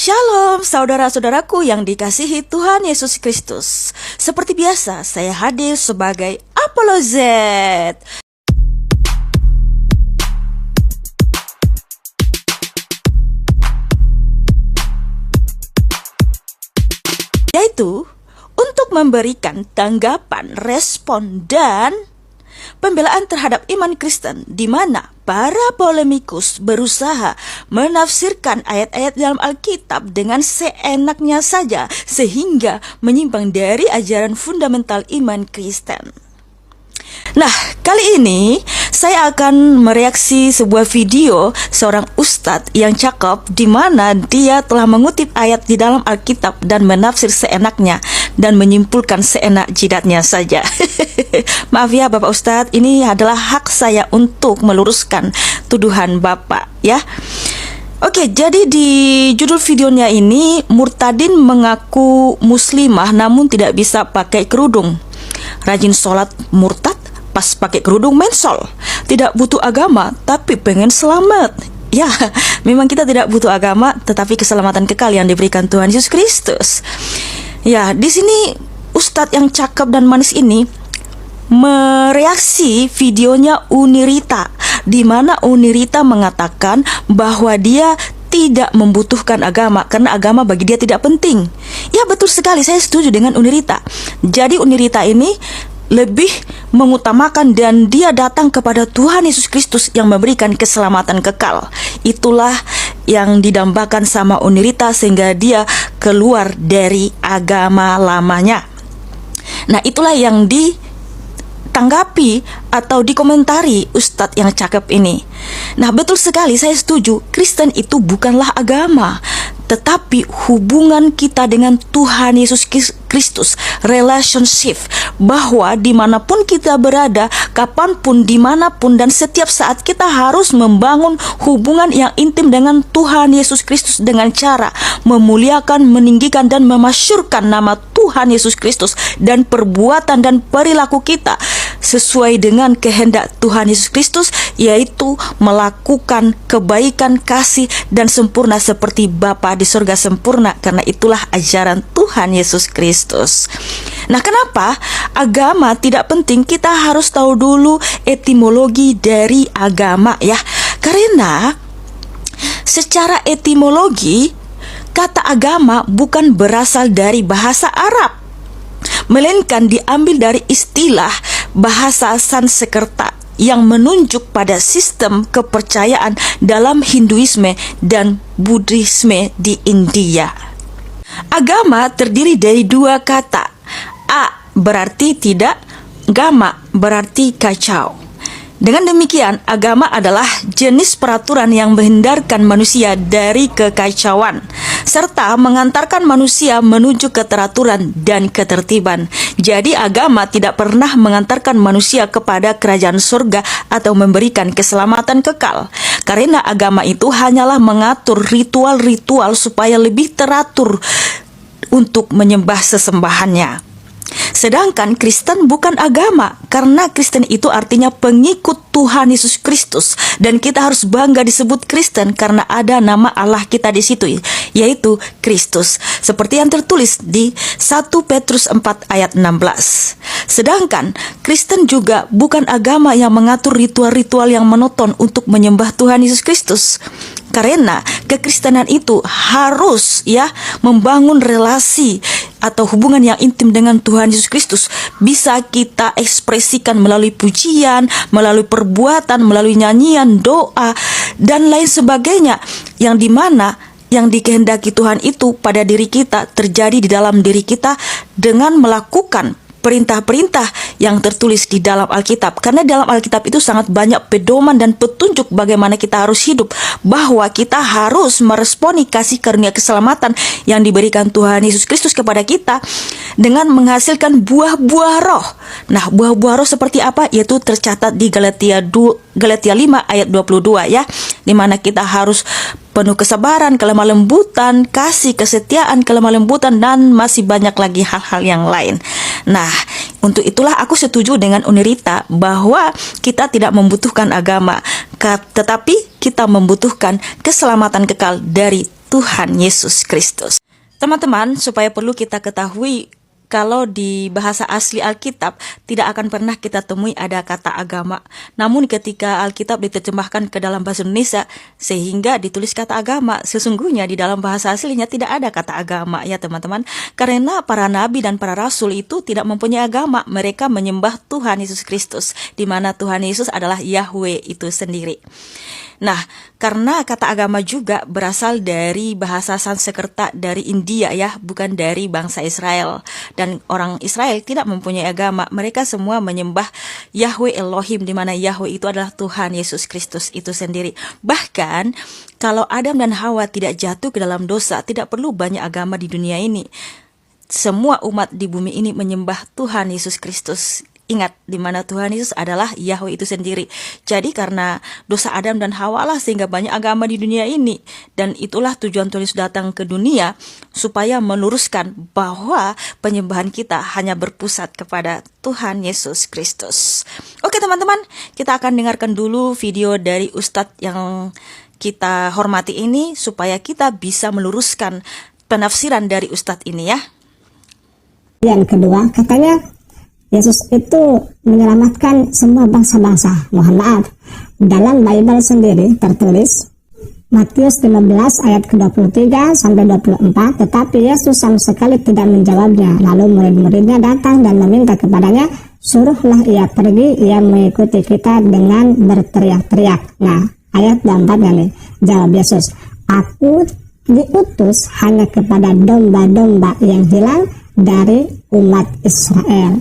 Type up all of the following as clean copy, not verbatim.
Shalom saudara-saudaraku yang dikasihi Tuhan Yesus Kristus. Seperti biasa, saya hadir sebagai Apolozet. Yaitu untuk memberikan tanggapan, respon, dan pembelaan terhadap iman Kristen, di mana para polemikus berusaha menafsirkan ayat-ayat dalam Alkitab dengan seenaknya saja sehingga menyimpang dari ajaran fundamental iman Kristen. Nah, kali ini saya akan mereaksi sebuah video seorang ustadz yang cakep, di mana dia telah mengutip ayat di dalam Alkitab dan menafsir seenaknya dan menyimpulkan seenak jidatnya saja. Maaf ya Bapak Ustadz, ini adalah hak saya untuk meluruskan tuduhan Bapak ya. Oke, jadi di judul videonya ini, Murtadin mengaku muslimah namun tidak bisa pakai kerudung. Rajin sholat murtad, pas pakai kerudung mensol. Tidak butuh agama tapi pengen selamat. Ya, memang kita tidak butuh agama, tetapi keselamatan kekal yang diberikan Tuhan Yesus Kristus. Ya, di sini Ustadz yang cakep dan manis ini mereaksi videonya Unirita, di mana Unirita mengatakan bahwa dia tidak membutuhkan agama karena agama bagi dia tidak penting. Ya, betul sekali, saya setuju dengan Unirita. Jadi Unirita ini lebih mengutamakan dan dia datang kepada Tuhan Yesus Kristus yang memberikan keselamatan kekal. Itulah yang didambakan sama Unirita sehingga dia keluar dari agama lamanya. Nah, itulah yang ditanggapi atau dikomentari Ustadz yang cakep ini. Nah, betul sekali, saya setuju. Kristen itu bukanlah agama, tetapi hubungan kita dengan Tuhan Yesus Kristus, relationship, bahwa dimanapun kita berada, kapanpun, dimanapun, dan setiap saat kita harus membangun hubungan yang intim dengan Tuhan Yesus Kristus dengan cara memuliakan, meninggikan, dan memasyurkan nama Tuhan Yesus Kristus, dan perbuatan dan perilaku kita sesuai dengan kehendak Tuhan Yesus Kristus, yaitu melakukan kebaikan, kasih, dan sempurna seperti Bapa di surga sempurna, karena itulah ajaran Tuhan Yesus Kristus. Nah, kenapa agama tidak penting? Kita harus tahu dulu etimologi dari agama ya. Karena secara etimologi, kata agama bukan berasal dari bahasa Arab, melainkan diambil dari istilah bahasa Sanskerta yang menunjuk pada sistem kepercayaan dalam Hinduisme dan Buddhisme di India. Agama terdiri dari dua kata. A berarti tidak, gama berarti kacau. Dengan demikian, agama adalah jenis peraturan yang menghindarkan manusia dari kekacauan, serta mengantarkan manusia menuju keteraturan dan ketertiban. Jadi agama tidak pernah mengantarkan manusia kepada kerajaan surga atau memberikan keselamatan kekal. Karena agama itu hanyalah mengatur ritual-ritual supaya lebih teratur untuk menyembah sesembahannya. Sedangkan Kristen bukan agama, karena Kristen itu artinya pengikut Tuhan Yesus Kristus, dan kita harus bangga disebut Kristen karena ada nama Allah kita di situ, yaitu Kristus, seperti yang tertulis di 1 Petrus 4 ayat 16. Sedangkan Kristen juga bukan agama yang mengatur ritual-ritual yang monoton untuk menyembah Tuhan Yesus Kristus. Karena kekristenan itu harus membangun relasi atau hubungan yang intim dengan Tuhan Yesus Kristus. Bisa kita ekspresikan melalui pujian, melalui perbuatan, melalui nyanyian, doa, dan lain sebagainya, yang dimana yang dikehendaki Tuhan itu pada diri kita terjadi di dalam diri kita dengan melakukan perintah-perintah yang tertulis di dalam Alkitab. Karena dalam Alkitab itu sangat banyak pedoman dan petunjuk bagaimana kita harus hidup, bahwa kita harus meresponi kasih karunia keselamatan yang diberikan Tuhan Yesus Kristus kepada kita dengan menghasilkan buah-buah roh. Nah, buah-buah roh seperti apa? Yaitu tercatat di Galatia 5 ayat 22 ya, di mana kita harus penuh kesabaran, kelemah lembutan, kasih, kesetiaan, kelemah lembutan, dan masih banyak lagi hal-hal yang lain. Nah, untuk itulah aku setuju dengan Unirita bahwa kita tidak membutuhkan agama, tetapi kita membutuhkan keselamatan kekal dari Tuhan Yesus Kristus. Teman-teman, supaya perlu kita ketahui, kalau di bahasa asli Alkitab tidak akan pernah kita temui ada kata agama. Namun ketika Alkitab diterjemahkan ke dalam bahasa Indonesia sehingga ditulis kata agama, sesungguhnya di dalam bahasa aslinya tidak ada kata agama ya teman-teman. Karena para nabi dan para rasul itu tidak mempunyai agama, mereka menyembah Tuhan Yesus Kristus, di mana Tuhan Yesus adalah Yahweh itu sendiri. Nah, karena kata agama juga berasal dari bahasa Sanskerta dari India ya, bukan dari bangsa Israel. Dan orang Israel tidak mempunyai agama, mereka semua menyembah Yahweh Elohim, di mana Yahweh itu adalah Tuhan Yesus Kristus itu sendiri. Bahkan kalau Adam dan Hawa tidak jatuh ke dalam dosa, tidak perlu banyak agama di dunia ini. Semua umat di bumi ini menyembah Tuhan Yesus Kristus. Ingat, di mana Tuhan Yesus adalah Yahweh itu sendiri. Jadi karena dosa Adam dan Hawa lah sehingga banyak agama di dunia ini. Dan itulah tujuan Tuhan Yesus datang ke dunia, supaya meluruskan bahwa penyembahan kita hanya berpusat kepada Tuhan Yesus Kristus. Oke teman-teman, kita akan dengarkan dulu video dari Ustadz yang kita hormati ini, supaya kita bisa meluruskan penafsiran dari Ustadz ini ya. Yang kedua, katanya Yesus itu menyelamatkan semua bangsa-bangsa. Mohon maaf, dalam Bible sendiri tertulis Matius 15 ayat ke-23 sampai 24, tetapi Yesus sama sekali tidak menjawabnya. Lalu murid-muridnya datang dan meminta kepadanya, suruhlah ia pergi, ia mengikuti kita dengan berteriak-teriak. Nah, ayat 24 nih, jawab Yesus, aku diutus hanya kepada domba-domba yang hilang dari umat Israel.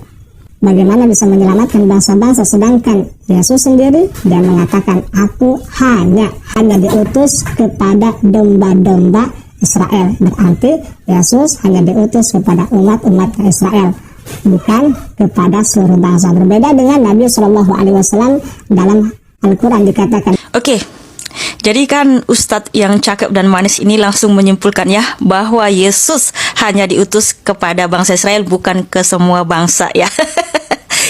Bagaimana bisa menyelamatkan bangsa-bangsa, sedangkan Yesus sendiri dia mengatakan, aku hanya diutus kepada domba-domba Israel. Berarti Yesus hanya diutus kepada umat-umat Israel, bukan kepada seluruh bangsa. Berbeda dengan Nabi SAW dalam Al-Quran dikatakan. Oke. Jadi kan Ustadz yang cakep dan manis ini langsung menyimpulkan ya, bahwa Yesus hanya diutus kepada bangsa Israel, bukan ke semua bangsa ya.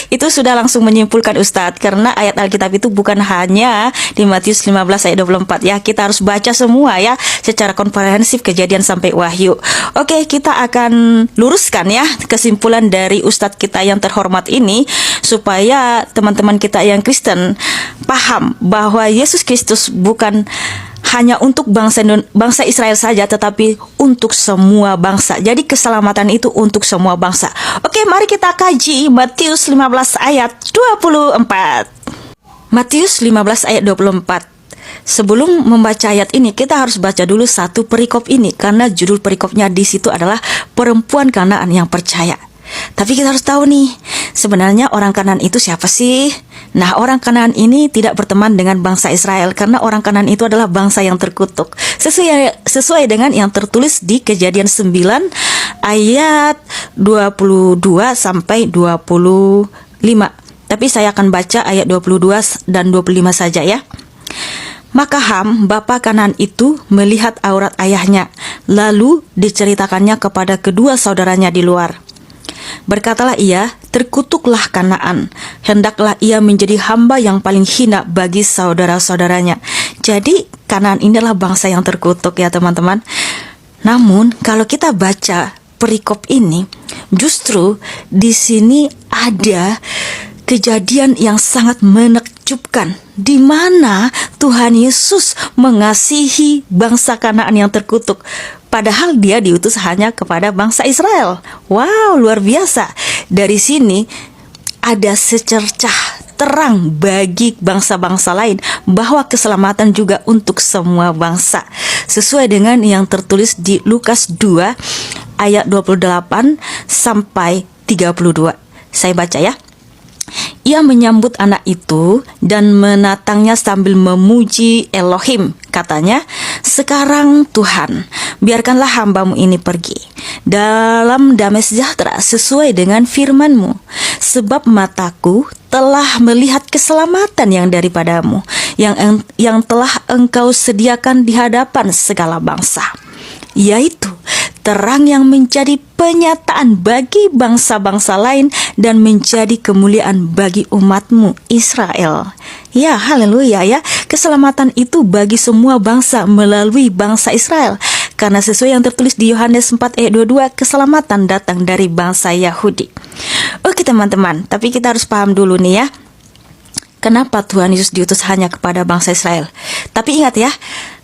Itu sudah langsung menyimpulkan Ustadz, karena ayat Alkitab itu bukan hanya di Matius 15 ayat 24 ya. Kita harus baca semua ya, secara komprehensif Kejadian sampai Wahyu. Oke, kita akan luruskan ya kesimpulan dari Ustadz kita yang terhormat ini, supaya teman-teman kita yang Kristen paham bahwa Yesus Kristus bukan hanya untuk bangsa Israel saja, tetapi untuk semua bangsa. Jadi keselamatan itu untuk semua bangsa. Oke, mari kita kaji Matius 15 ayat 24. Matius 15 ayat 24. Sebelum membaca ayat ini, kita harus baca dulu satu perikop ini, karena judul perikopnya di situ adalah perempuan Kanaan yang percaya. Tapi kita harus tahu nih, sebenarnya orang Kanaan itu siapa sih? Nah, orang Kanaan ini tidak berteman dengan bangsa Israel, karena orang Kanaan itu adalah bangsa yang terkutuk. Sesuai dengan yang tertulis di Kejadian 9 ayat 22 sampai 25. Tapi saya akan baca ayat 22 dan 25 saja ya. Maka Ham, bapa Kanaan itu, melihat aurat ayahnya, lalu diceritakannya kepada kedua saudaranya di luar. Berkatalah ia, terkutuklah Kanaan, hendaklah ia menjadi hamba yang paling hina bagi saudara-saudaranya. Jadi Kanaan ini adalah bangsa yang terkutuk ya teman-teman. Namun kalau kita baca perikop ini, justru di sini ada kejadian yang sangat menakjubkan, di mana Tuhan Yesus mengasihi bangsa Kanaan yang terkutuk, padahal dia diutus hanya kepada bangsa Israel. Wow, luar biasa. Dari sini ada secercah terang bagi bangsa-bangsa lain, bahwa keselamatan juga untuk semua bangsa, sesuai dengan yang tertulis di Lukas 2 ayat 28 sampai 32. Saya baca ya. Ia menyambut anak itu dan menatangnya sambil memuji Elohim. Katanya, sekarang Tuhan, biarkanlah hambamu ini pergi dalam damai sejahtera sesuai dengan firman-Mu. Sebab mataku telah melihat keselamatan yang daripadamu, yang telah Engkau sediakan di hadapan segala bangsa, yaitu terang yang menjadi penyataan bagi bangsa-bangsa lain dan menjadi kemuliaan bagi umat-Mu Israel. Ya, haleluya ya. Keselamatan itu bagi semua bangsa melalui bangsa Israel. Karena sesuai yang tertulis di Yohanes 4 ayat 22, keselamatan datang dari bangsa Yahudi. Oke teman-teman, tapi kita harus paham dulu nih ya, kenapa Tuhan Yesus diutus hanya kepada bangsa Israel. Tapi ingat ya,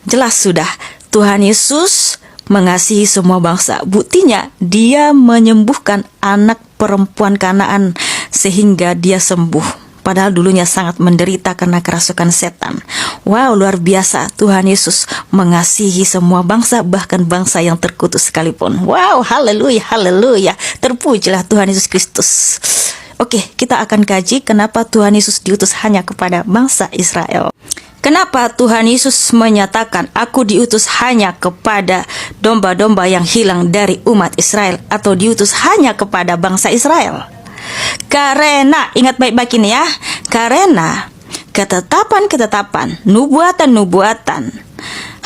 jelas sudah, Tuhan Yesus mengasihi semua bangsa. Buktinya, dia menyembuhkan anak perempuan Kanaan sehingga dia sembuh. Padahal dulunya sangat menderita karena kerasukan setan. Wow, luar biasa. Tuhan Yesus mengasihi semua bangsa, bahkan bangsa yang terkutuk sekalipun. Wow, haleluya, haleluya. Terpujilah Tuhan Yesus Kristus. Oke, kita akan kaji kenapa Tuhan Yesus diutus hanya kepada bangsa Israel. Kenapa Tuhan Yesus menyatakan, aku diutus hanya kepada domba-domba yang hilang dari umat Israel, atau diutus hanya kepada bangsa Israel? Karena, ingat baik-baik ini ya, karena ketetapan-ketetapan, nubuatan-nubuatan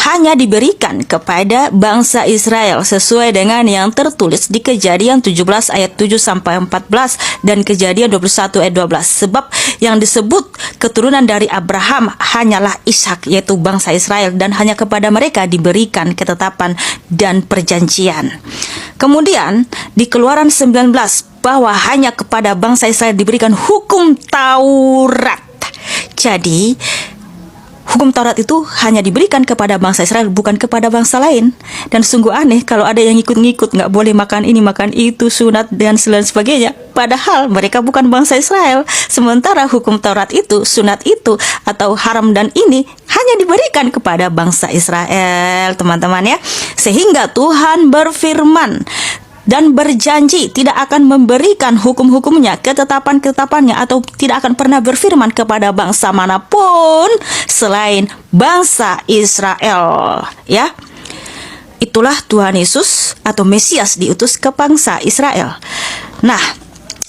hanya diberikan kepada bangsa Israel sesuai dengan yang tertulis di Kejadian 17 ayat 7 sampai 14 dan Kejadian 21 ayat 12. Sebab yang disebut keturunan dari Abraham hanyalah Ishak, yaitu bangsa Israel, dan hanya kepada mereka diberikan ketetapan dan perjanjian. Kemudian di Keluaran 19 bahwa hanya kepada bangsa Israel diberikan hukum Taurat. Jadi hukum Taurat itu hanya diberikan kepada bangsa Israel, bukan kepada bangsa lain. Dan sungguh aneh kalau ada yang ngikut-ngikut, nggak boleh makan ini, makan itu, sunat, dan lain sebagainya. Padahal mereka bukan bangsa Israel. Sementara hukum Taurat itu, sunat itu, atau haram dan ini hanya diberikan kepada bangsa Israel, teman-teman ya. Sehingga Tuhan berfirman dan berjanji tidak akan memberikan hukum-hukumnya, ketetapan-ketetapannya, atau tidak akan pernah berfirman kepada bangsa manapun selain bangsa Israel. Ya, itulah Tuhan Yesus atau Mesias diutus ke bangsa Israel. Nah,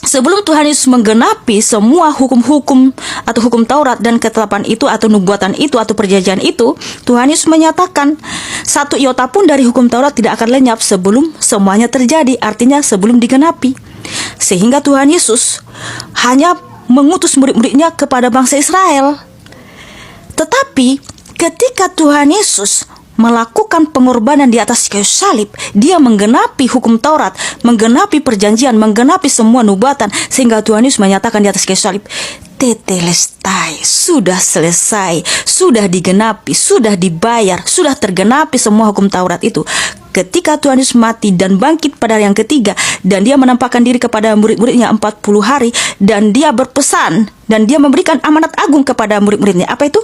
sebelum Tuhan Yesus menggenapi semua hukum-hukum atau hukum Taurat dan ketetapan itu, atau nubuatan itu, atau perjanjian itu, Tuhan Yesus menyatakan satu iota pun dari hukum Taurat tidak akan lenyap sebelum semuanya terjadi, artinya sebelum digenapi. Sehingga Tuhan Yesus hanya mengutus murid-muridnya kepada bangsa Israel. Tetapi ketika Tuhan Yesus melakukan pengorbanan di atas kayu salib, dia menggenapi hukum Taurat, menggenapi perjanjian, menggenapi semua nubuatan, sehingga Tuhan Yesus menyatakan di atas kayu salib, tetelestai, sudah selesai, sudah digenapi, sudah dibayar, sudah tergenapi semua hukum Taurat itu. Ketika Tuhan Yesus mati dan bangkit pada yang ketiga, dan dia menampakkan diri kepada murid-muridnya 40 hari, dan dia berpesan, dan dia memberikan amanat agung kepada murid-muridnya. Apa itu?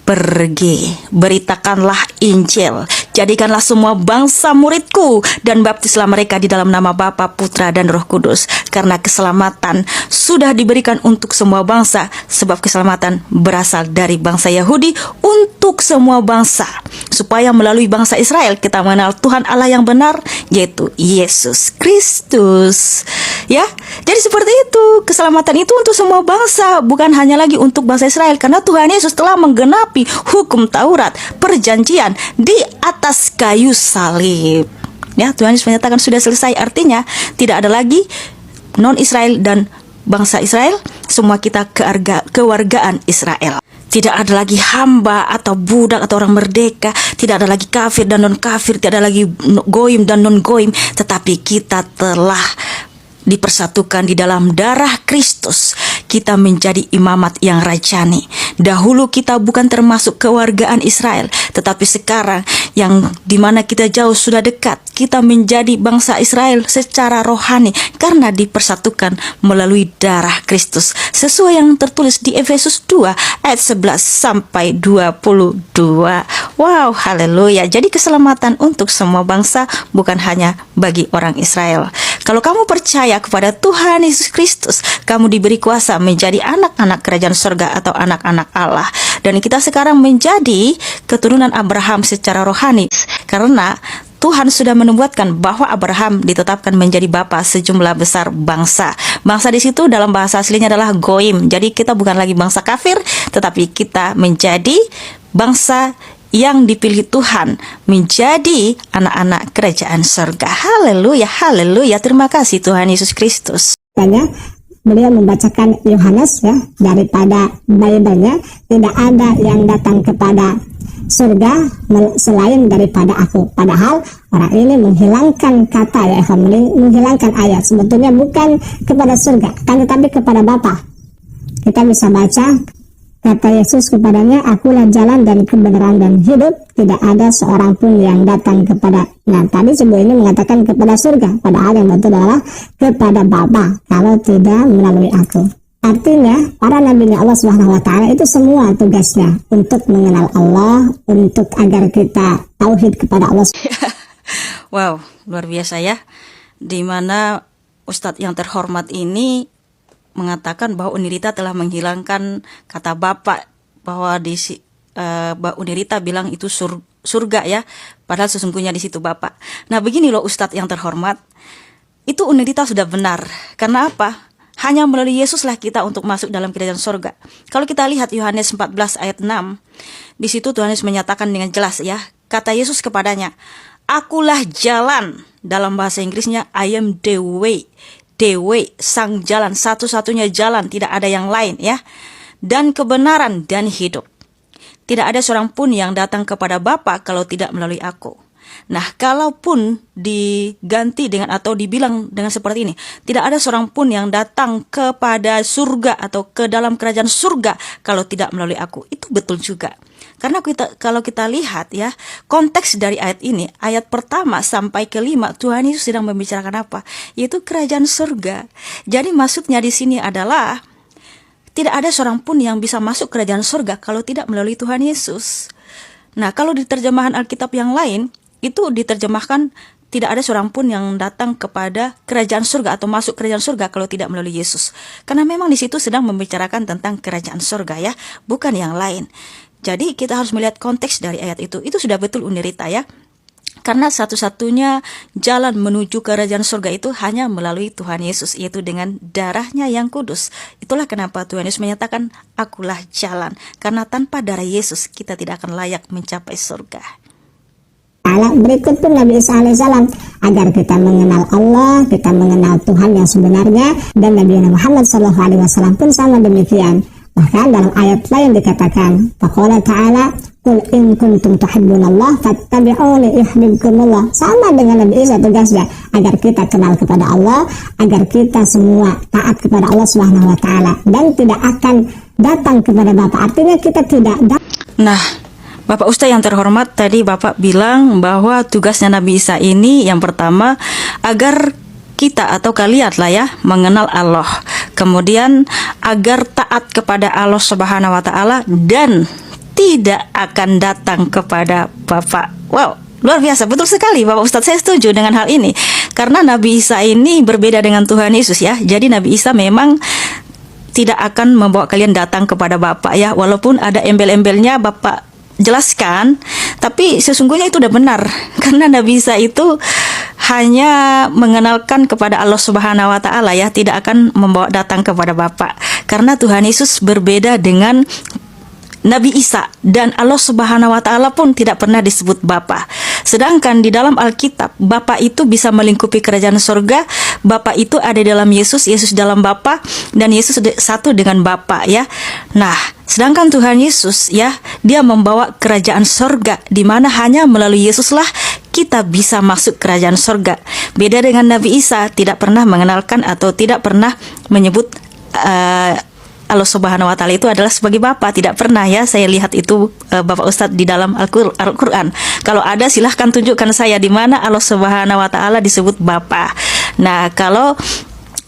Pergi, beritakanlah Injil, jadikanlah semua bangsa muridku, dan baptislah mereka di dalam nama Bapa, Putra, dan Roh Kudus. Karena keselamatan sudah diberikan untuk semua bangsa, sebab keselamatan berasal dari bangsa Yahudi untuk semua bangsa, supaya melalui bangsa Israel kita mengenal Tuhan Allah yang benar, yaitu Yesus Kristus. Ya, jadi seperti itu, keselamatan itu untuk semua bangsa, bukan hanya lagi untuk bangsa Israel, karena Tuhan Yesus telah menggenapi hukum Taurat, perjanjian di atas kayu salib. Ya, Tuhan Yesus menyatakan sudah selesai, artinya tidak ada lagi non-Israel dan bangsa Israel, semua kita kewargaan Israel. Tidak ada lagi hamba atau budak atau orang merdeka, tidak ada lagi kafir dan non-kafir, tidak ada lagi goim dan non-goim, tetapi kita telah dipersatukan di dalam darah Kristus. Kita menjadi imamat yang rajani. Dahulu kita bukan termasuk kewargaan Israel, tetapi sekarang yang dimana kita jauh sudah dekat, kita menjadi bangsa Israel secara rohani karena dipersatukan melalui darah Kristus, sesuai yang tertulis di Efesus 2 ayat 11 sampai 22. Wow, haleluya. Jadi keselamatan untuk semua bangsa, bukan hanya bagi orang Israel. Kalau kamu percaya kepada Tuhan Yesus Kristus, kamu diberi kuasa menjadi anak-anak kerajaan surga atau anak-anak Allah. Dan kita sekarang menjadi keturunan Abraham secara rohani, karena Tuhan sudah menubuatkan bahwa Abraham ditetapkan menjadi bapa sejumlah besar bangsa. Bangsa di situ dalam bahasa aslinya adalah goim. Jadi kita bukan lagi bangsa kafir, tetapi kita menjadi bangsa yang dipilih Tuhan menjadi anak-anak kerajaan surga. Haleluya, haleluya. Terima kasih Tuhan Yesus Kristus. Tanya beliau membacakan Yohanes ya daripada Bible-nya, tidak ada yang datang kepada surga selain daripada aku. Padahal orang ini menghilangkan kata ya, menghilangkan ayat. Sebetulnya bukan kepada surga, kan tetapi kepada Bapa. Kita bisa baca kata Yesus kepadanya, akulah jalan dan kebenaran dan hidup, tidak ada seorang pun yang datang kepada. Nah tadi sebuah ini mengatakan kepada surga, padahal yang betul adalah kepada Bapa, kalau tidak melalui aku. Artinya para nabinya Allah Subhanahu wa taala itu semua tugasnya untuk mengenal Allah, untuk agar kita tauhid kepada Allah. Wow, luar biasa ya. Di mana Ustadz yang terhormat ini mengatakan bahwa Unirita telah menghilangkan kata Bapak, bahwa Unirita bilang itu surga ya, padahal sesungguhnya di situ Bapak. Nah begini loh Ustadz yang terhormat, itu Unirita sudah benar. Karena apa? Hanya melalui Yesuslah kita untuk masuk dalam kerajaan surga. Kalau kita lihat Yohanes 14 ayat 6, di situ Tuhan Yesus menyatakan dengan jelas ya, kata Yesus kepadanya, akulah jalan, dalam bahasa Inggrisnya I am the way, sang jalan, satu-satunya jalan, tidak ada yang lain ya, dan kebenaran dan hidup. Tidak ada seorang pun yang datang kepada Bapa kalau tidak melalui aku. Nah, kalaupun diganti dengan atau dibilang dengan seperti ini, tidak ada seorang pun yang datang kepada surga atau ke dalam kerajaan surga kalau tidak melalui aku. Itu betul juga. Karena kalau kita lihat ya, konteks dari ayat ini, ayat pertama sampai kelima, Tuhan Yesus sedang membicarakan apa? Yaitu kerajaan surga. Jadi maksudnya di sini adalah tidak ada seorang pun yang bisa masuk kerajaan surga kalau tidak melalui Tuhan Yesus. Nah, kalau di terjemahan Alkitab yang lain, itu diterjemahkan tidak ada seorang pun yang datang kepada kerajaan surga atau masuk kerajaan surga kalau tidak melalui Yesus. Karena memang di situ sedang membicarakan tentang kerajaan surga ya, bukan yang lain. Jadi kita harus melihat konteks dari ayat itu. Itu sudah betul Unirita ya. Karena satu-satunya jalan menuju kerajaan surga itu hanya melalui Tuhan Yesus, yaitu dengan darahnya yang kudus. Itulah kenapa Tuhan Yesus menyatakan, akulah jalan. Karena tanpa darah Yesus kita tidak akan layak mencapai surga. Berikut pun Nabi Isa alaihissalam, agar kita mengenal Allah, kita mengenal Tuhan yang sebenarnya, dan Nabi Muhammad SAW pun sama demikian. Bahkan dalam ayat lain dikatakan, faqala ta'ala, qul in kuntum tuhibbunallah fattabi'uni yuhibbukumullah. Sama dengan Nabi Isa tugasnya, agar kita kenal kepada Allah, agar kita semua taat kepada Allah Subhanahu wa taala dan tidak akan datang kepada Bapa. Artinya kita tidak Nah, Bapak Ustaz yang terhormat, tadi Bapak bilang bahwa tugasnya Nabi Isa ini yang pertama agar kita atau kalian lah ya mengenal Allah. Kemudian agar taat kepada Allah Subhanahu wa taala dan tidak akan datang kepada Bapa. Wow, luar biasa, betul sekali Bapak Ustadz, saya setuju dengan hal ini. Karena Nabi Isa ini berbeda dengan Tuhan Yesus ya. Jadi Nabi Isa memang tidak akan membawa kalian datang kepada Bapa ya. Walaupun ada embel-embelnya Bapak jelaskan, tapi sesungguhnya itu udah benar. Karena Nabi Isa itu hanya mengenalkan kepada Allah Subhanahu wa taala ya, tidak akan membawa datang kepada Bapa. Karena Tuhan Yesus berbeda dengan Nabi Isa, dan Allah Subhanahu wa taala pun tidak pernah disebut Bapa. Sedangkan di dalam Alkitab, Bapa itu bisa melingkupi kerajaan surga. Bapa itu ada dalam Yesus, Yesus dalam Bapa, dan Yesus satu dengan Bapa ya. Nah, sedangkan Tuhan Yesus ya, dia membawa kerajaan surga, di mana hanya melalui Yesuslah kita bisa masuk kerajaan surga. Beda dengan Nabi Isa, tidak pernah mengenalkan atau tidak pernah menyebut Allah Subhanahu wa taala itu adalah sebagai Bapa. Tidak pernah ya saya lihat itu Bapak Ustadz di dalam Al-Quran. Kalau ada silahkan tunjukkan saya di mana Allah Subhanahu wa taala disebut Bapa. Nah, kalau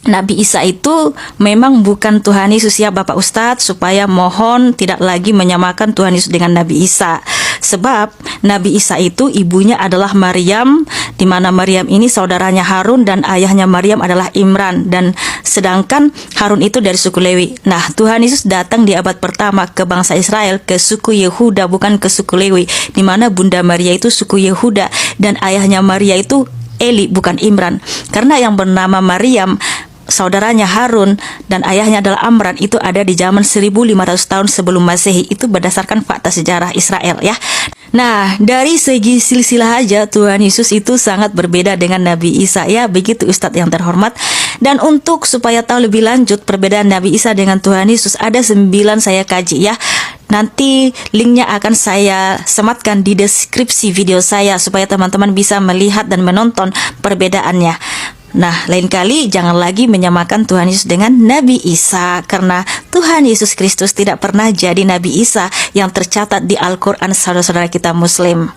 Nabi Isa itu memang bukan Tuhan Yesus ya Bapak Ustadz, supaya mohon tidak lagi menyamakan Tuhan Yesus dengan Nabi Isa. Sebab Nabi Isa itu ibunya adalah Maryam, di mana Maryam ini saudaranya Harun dan ayahnya Maryam adalah Imran, dan sedangkan Harun itu dari suku Lewi. Nah, Tuhan Yesus datang di abad pertama ke bangsa Israel, ke suku Yehuda, bukan ke suku Lewi, di mana Bunda Maria itu suku Yehuda dan ayahnya Maria itu Eli, bukan Imran. Karena yang bernama Maryam, saudaranya Harun dan ayahnya adalah Amran, itu ada di zaman 1500 tahun sebelum Masehi. Itu berdasarkan fakta sejarah Israel ya. Nah, dari segi silsilah aja Tuhan Yesus itu sangat berbeda dengan Nabi Isa ya. Begitu Ustadz yang terhormat. Dan untuk supaya tahu lebih lanjut perbedaan Nabi Isa dengan Tuhan Yesus, ada 9 saya kaji ya. Nanti linknya akan saya sematkan di deskripsi video saya supaya teman-teman bisa melihat dan menonton perbedaannya. Nah, lain kali jangan lagi menyamakan Tuhan Yesus dengan Nabi Isa, karena Tuhan Yesus Kristus tidak pernah jadi Nabi Isa yang tercatat di Al-Quran, saudara-saudara kita Muslim.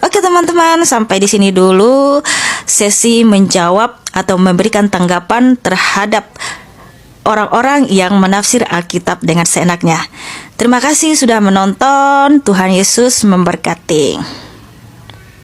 Oke teman-teman, sampai di sini dulu sesi menjawab atau memberikan tanggapan terhadap orang-orang yang menafsir Alkitab dengan seenaknya. Terima kasih sudah menonton. Tuhan Yesus memberkati.